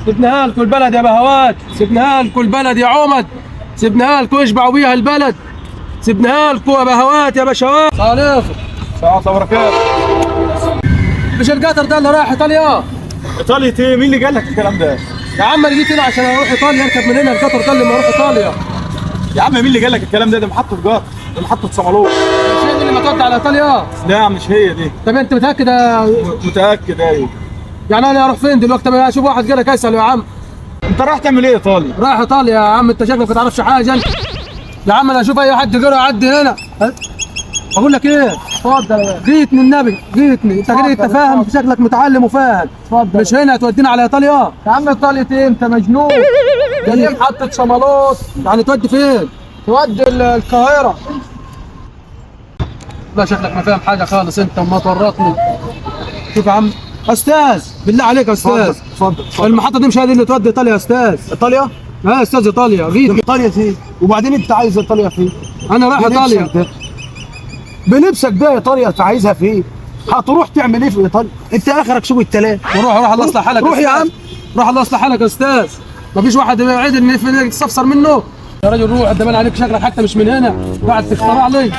سيبناها لكم البلد يا بهوات، سيبناها لكم البلد يا عمد، سيبناها لكم اشبعوا بيها البلد، سيبناها لكم يا بهوات يا بشوات. السلام عليكم. السلام عليكم وبركاته. مش القطر ده اللي رايح ايطاليا؟ ايطاليا ايه؟ مين اللي قال لك الكلام ده؟ يا عم انا جيت هنا عشان اروح ايطاليا، اركب من هنا القطر ده اللي ما اروح ايطاليا. يا عم مين اللي قال لك الكلام ده؟ دي محطة قطر، دي محطة صمالوط. مش هي دي اللي ما تودي على ايطاليا؟ لا مش هي دي. طب انت متاكد متأكد ايوه. يعني انا اروح فين دلوقتي؟ طب اشوف واحد جالك اساله يا عم. انت رايح تعمل ايه ايطاليا؟ رايح ايطاليا يا عم، انت شكلك ما تعرفش حاجه. يا عم انا اشوف اي حد غيره يعدي هنا. اقول لك ايه؟ اتفضل. جيتني النبي، جيتني انت كده، انت فاهم، شكلك متعلم وفاهم. اتفضل. مش هنا هتودينا على ايطاليا؟ يا عم ايطاليا ايه؟ انت مجنون. دي محطة صمالوط. يعني تودي فين؟ تودي القاهرة. لا شكلك ما فاهم حاجة خالص انت، وما تورطني. شوف يا عم استاذ، بالله عليك يا استاذ. اتفضل. المحطة دي مش هي دي اللي تودي ايطاليا يا استاذ؟ ايطاليا؟ ها استاذ ايطاليا، جيت. ايطاليا فين؟ وبعدين انت عايز ايطاليا فين؟ انا رايح ايطاليا. بنفسك ده ايطاليا انت عايزها فين؟ هتروح تعمل ايه في ايطاليا؟ انت اخرك سوق التلات. روح الله يصلح حالك. روح يا عم. روح الله يصلح حالك يا استاذ. مفيش واحد يعيد ان تستفسر منه. يا راجل روح، ده باين عليك شكلك حتى مش من هنا، قاعد تخترع لي.